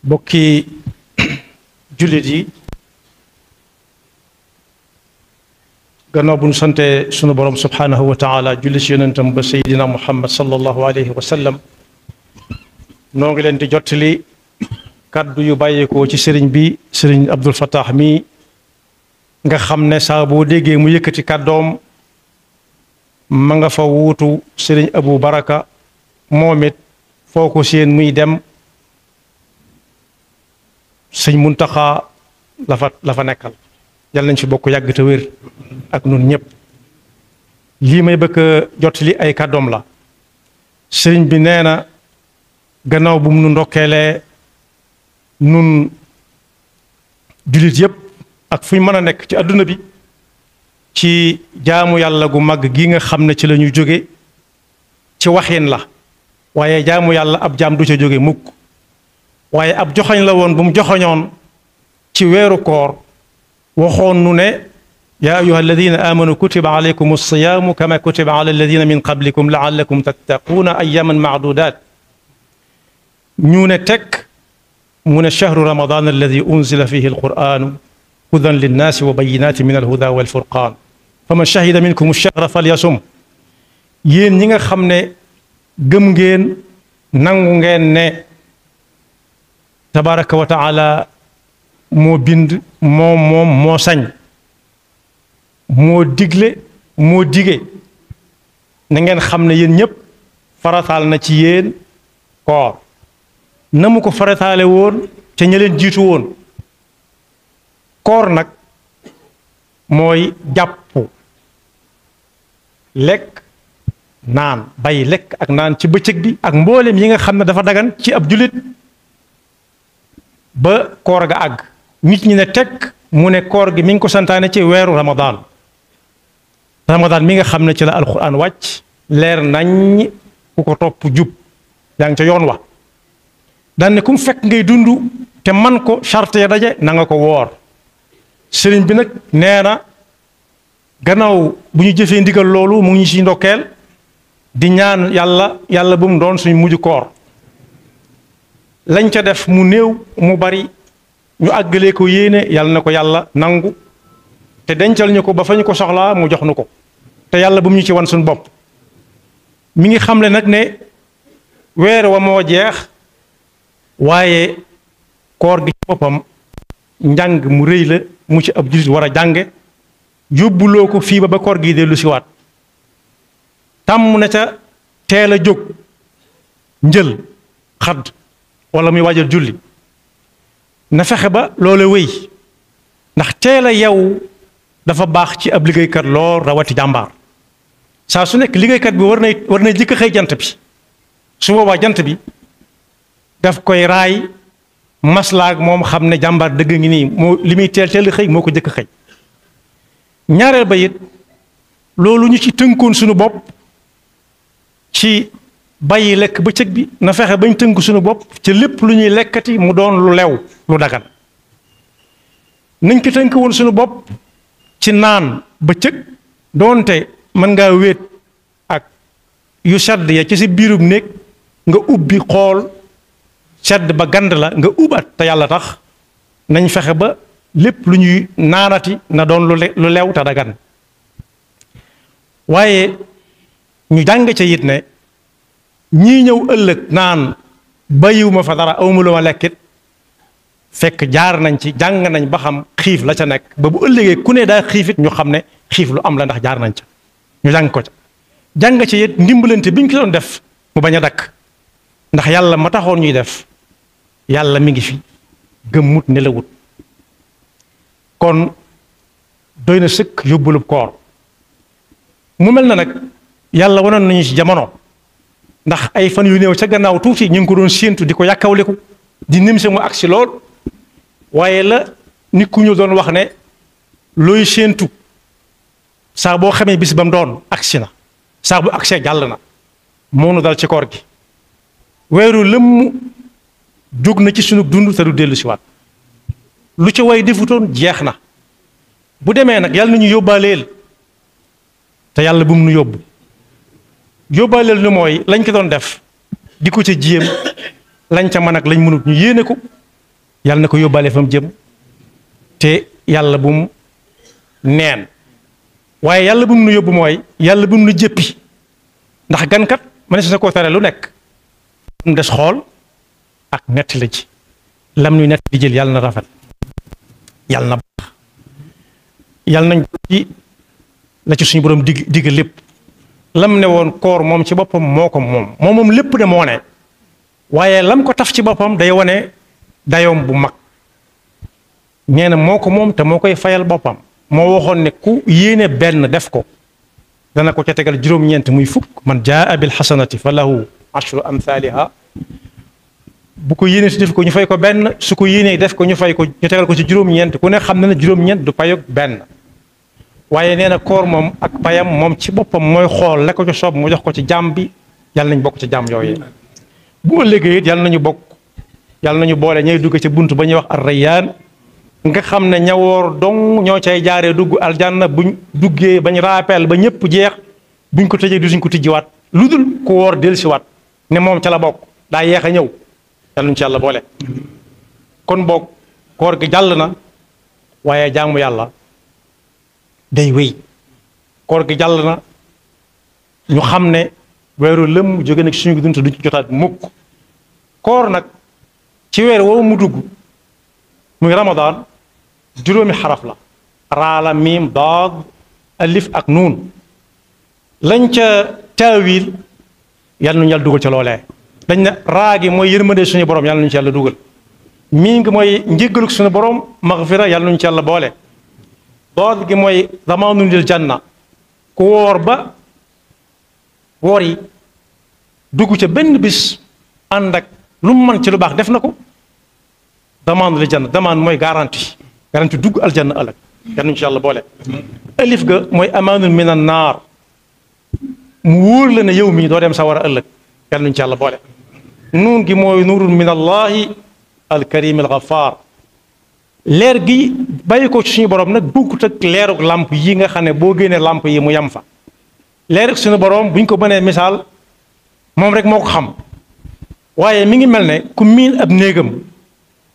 bokki jullit yi gannaaw bu ñu sante sunu borom subhaanahu wa taala julli ci yonentam ba sayidina muhammad sallallahu alayhi wa sallam noo ngi leen di jottali kàddu yu bàyyeekoo ci sëriñ bi sëriñ Abdul Fattah mi nga xam ne saa boo déggee mu yëkkati kàddoom ma nga fa wuutu sëriñ Abu Baraka moom it foo ko seen muy dem sëñ Muntaxa la fa nekkal yal nañ fi bokk yàgg te wér ak nun ñëpp lii may bëgg a jottali ay kàddoom la sëriñ bi nee na gannaaw bu mu nu ndokkeelee nun jullit yëpp ak fu ñu mën a nekk ci àdduna bi ci jaamu yàlla gu mag gi nga xam ne ci la ñu jóge ci waxin la waaye jaamu yàlla ab jaam du ca jóge mukk waaye ab joxoñ la woon bu mu joxoñoon ci weeru koor waxoon nu ne yaa ayuha alladina amanu kutiba alaykum alsiyaamu kama kutiba ala alladina min qablikum laallakum tattaquuna ayaman maadudat ñu ne tekk mu ne chahru ramadan alladi unzila fihi alquranu hudan linnaasi wa bayinaati min alhuda walfurqaan faman shahida minkum alchahra falyasum yéen ñi nga xam ne gëm ngeen nangu ngeen ne tabaraka wa taala moo bind moo sañ moo digle moo dige na ngeen xam ne yéen ñëpp farataal na ci yéen koor na mu ko farataale woon te ña leen jiitu woon koor nag mooy jàpp lekk naan bàyyi lekk ak naan ci bëccëg bi ak mboolem yi nga xam ne dafa dagan ci ab jullit ba koor ga àgg nit ñi ne tekk mu ne koor gi mi ngi ko santaane ci weeru ramadan mi nga xam ne ci la alquran wàcc leer nañ ku ko topp jub yaa ngi ca yoon wa daan ne ku mu fekk ngay dund te man ko charte ya daje na nga ko woor sëriñ bi nag nee na gannaaw bu ñu jëfee ndigal loolu mu ngi ñu ci ndokkeel di ñaan yàlla bu mu doon suñu mujj koor lañ ca def mu néew mu bari ñu àggalee ko yéene yàlla na ko yàlla nangu te dencal ñu ko ba fa ñu ko soxlaa mu jox nu ko te yàlla bu mu ñu ci wan suñu bopp mi ngi xamle nag ne weer wa moo jeex waaye koor gi ci boppam njàng mu rëy la mu ci ab jullit war a jànge yóbbuloo ko fii ba koor gi dellu siwaat tàmm na ca teel a jóg njël xadd wala muy waajal julli na fexe ba loola wéy ndax teel a yeewu dafa baax ci ab liggéeykat lool rawati jàmbaar saa su nekk liggéeykat bi war na jëkk xëy jant bi su boobaa jant bi daf koy raay maslaag moom xam ne jàmbaar dëgg ngi nii moo li muy teel xëy moo ko jëkk xëy ñaareel ba it loolu ñu ci tënkoon suñu bopp ci bàyyi lekk bëccëg bi na fexe bañ tënk suñu bopp ci lépp lu ñuy lekkati mu doon lu lew lu dagan nañ ko tënk woon suñu bopp ci naan bëccëg doonte mën ngaa wéet ak yu sedd ya ci si biirub néeg nga ubbi xool sedd ba gand la nga ubat te yàlla tax nañ fexe ba lépp lu ñuy naanati na doon lu lew te dagan waaye ñu jàng ca it ne ñii ñëw ëllëg naan bàyyiwuma fa dara awma lu ma lekkit fekk jaar nañ ci jàng nañ ba xam xiif la ca nekk ba bu ëllëgee ku ne daa xiifit ñu xam ne xiif lu am la ndax jaar nañ ca ñu jàng ko ca jàng ci it ndimbalante bi ñu ko doon def mu bañ a dakk ndax yàlla ma taxoon ñuy def yàlla mi ngi fi gëmmut ne la wut kon doy na sëkk yóbbulub koor mu mel na nag yàlla wanoon nañu ci jamono ndax ay fan yu néew ca gannaaw tuuti ñu ngi ko doon séentu di ko yàkkawliku di nimse mu agsi lool waaye la nit ku ñu doon wax ne looy séentu saa boo xamee bis ba mu doon agsi na saa bu agsee jàll na moo nu dal ci koor gi weeru lëmm jóg na ci sunu dund te du dellu si waat lu ci way defutoon jeex na bu demee nag yàlla na ñu yóbbaaleel te yàlla bu mu nu yóbbu yóbbaaleel nu mooy lañ ko doon def di ko ca jiyam lañ ca mën ak lañ mënut ñu yéene ko yàlla na ko yóbbaale fa mu jëm te yàlla bu mu neen waaye yàlla bu mu nu yóbbu mooy yàlla bu mu nu jëppi ndax gankat mënees na koo tere lu nekk mu des xool ak nett la ci lam nuy nett di jël yàlla na rafet yàlla na baax yàlla nañ ci la ci suñu borom digg lépp lam ne woon koor moom ci boppam moo ko moom lépp de moo ne waaye lam ko taf ci boppam day wane dayoom bu mag nee na moo ko moom te moo koy fayal boppam moo waxoon ne ku yéene benn def ko dana ko ca tegal juróom-ñeent muy fukk man jaa bil xasanati fa lahu ashru amthaliha bu ko yéene si def ko ñu fay ko benn su ko yéenee def ko ñu fay ko ñu tegal ko ci juróom-ñeent ku ne xam na ne juróom-ñeent du payog benn waaye nee na koor moom ak payam moom ci boppam mooy xool la ko ci soob mu jox ko ci jaam bi yàlla nañ bokk ci jaam yooyu bu ëllëgee it yàlla nañu bokk yàlla nañu boole ñay dugg ci bunt ba ñuy wax ar-rayyaan nga xam ne ñawoor dong ñoo cay jaaree dugg aljanna buñ duggee bañ rappel ba ñëpp jeex buñ ko tëjee duñ ko tijjiwaat lu dul ku woor dellusiwaat ne moom ca la bokk daa yeex a ñëw yàlla nañu ci yàlla boole kon boog koor gi jàll na waaye jaamu yàlla day wéy koor gi jàll na ñu xam ne weeru lëmm jóge nag suñu dund duñ ci jotaat mukk koor nag ci weer woowu mu dugg muy ramadaan juróomi xaraf la raala miim daad alif ak nuun lañ ca taawil yàlla nañu yàlla dugal ca loolee dañ ne raa gi mooy yërmande suñu borom yàlla nañu ci yàlla dugal miim gi mooy njéggaluk suñu borom magfira yàlla nañu ci yàlla boole daad gi mooy damaanu lil janna ku woor ba woor yi dugg ca benn bis ànd ak lu mu mën ci lu baax def na ko damaan li janna damaan mooy garantie dugg aljanna ëllëg yal nañu ci yàlla boole alif ga mooy amaanun min an naar mu wóor la ne yow mii doo dem sa war a ëllëg yal nañu ci yàlla boole nuun gi mooy nuurun min allahi alkarim algafaar leer gi bàyyi ko ci suñu borom nag bukkut ak leeruk làmp yi nga xam ne boo génnee làmp yi mu yem fa leeruk suñu borom buñ ko mënee misaal moom rek moo ko xam waaye mi ngi mel ne ku miin ab néegam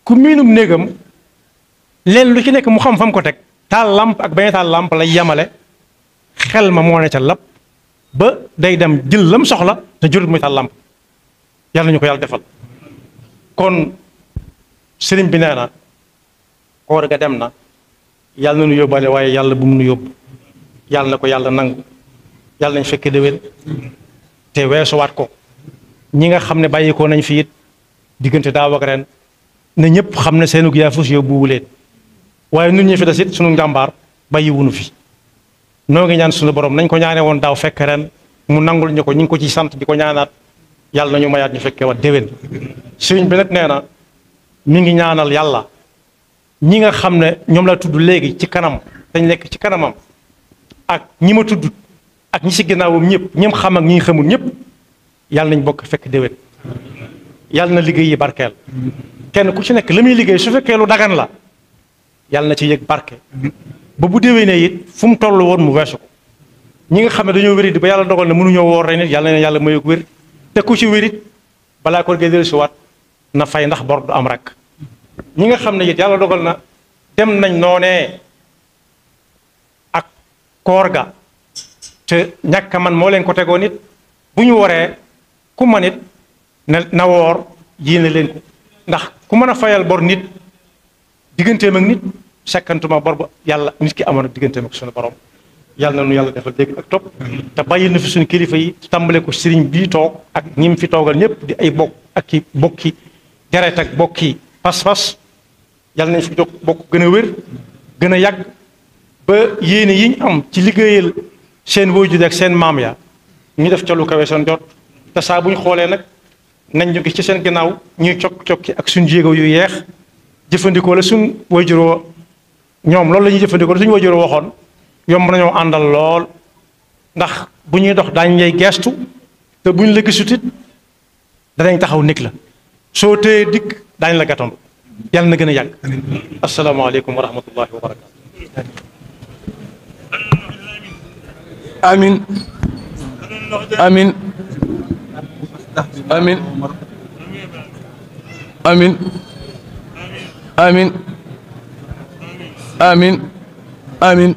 ku miinum néegam leen lu ci nekk mu xam fam ko teg taal làmp ak bañ a taal làmp lay yemale xel ma moo ne ca lapp ba day dem jël lam soxla te jurut muy taal làmp yàlla ñu ko yàlla defal kon sëriñ bi nee na koor ga dem na yàlla na nu yóbbaale waaye yàlla bu mu nu yóbbu yàlla na ko yàlla nangu yàlla nañ fekke déwén te weesuwaat ko ñi nga xam ne bàyyikoo nañ fi it diggante daaw ak ren ne ñëpp xam ne seenu yaafus yóbbuwu leen waaye nun ñi fi des it sunu njàmbaar bàyyiwunu fi noo ngi ñaan sunu borom nañ ko ñaane woon daaw fekk ren mu nangul ñu ko ñu ngi ko ci sant di ko ñaanaat yàlla nañu mayaat ñu fekkee wat déwén sëriñ bi nag nee na mi ngi ñaanal yàlla ñi nga xam ne ñoom la tudd léegi ci kanam dañ nekk ci kanamam ak ñi ma tudd ak ñi ci ginnaawam ñëpp ñim xam ak ñi xamul ñëpp yàlla nañ bokk fekk déwén yàlla na liggéey yi barkeel kenn ku ci nekk la muy liggéey su fekkee lu dagan la yàlla na ci yëg barke ba bu déwénee it fu mu toll woon mu weesu ko ñi nga xam ne dañoo wéri di ba yàlla dogal na mënuñoo woor ren it yàlla na yàlla mayog wér te ku ci wérit balaa ko gee dellu si waat na fay ndax bor du am rek ñi nga xam ne it yàlla dogal na dem nañ noonee ak koor ga te ñàkk man moo leen ko tegoon it bu ñu waree ku man it na woor yéene leen ko ndax ku mën a fayal bor nit digganteem ak nit sekkantuma bor ba yàlla nit ki amoon ak digganteem ak suñu borom yàlla na nu yàlla defal dégg ak topp te bàyyil na fi suñu kilifa yi tàmbale ko sëriñ bii toog ak ñim fi toogal ñëpp di ay bokk ak ki bokki deret ak bokki pas-pas yàlla nañ fi jóg bokk gën a wér gën a yàgg ba yéene yi ñu am ci liggéeyal seen waajur ak seen maam ya ñu def ca lu kawe seen jot te saa bu ñu xoolee nag nañ ñu gis ci seen ginnaaw ñuy cokki ak suñ jéego yu yeex jëfandikoo la suñ waajuroo ñoom loolu la ñuy jëfandikoo la suñu waajuroo waxoon yomb nañoo àndal lool ndax bu ñuy dox daañu lay geestu te buñ la gisut it danañ taxaw nekk la soo téye dikk daañu la gàttandu yàlla na gën a yàgg asalaamaaleykum wa rahmatullahi wa barakatu amin amin amin amin amin amin amin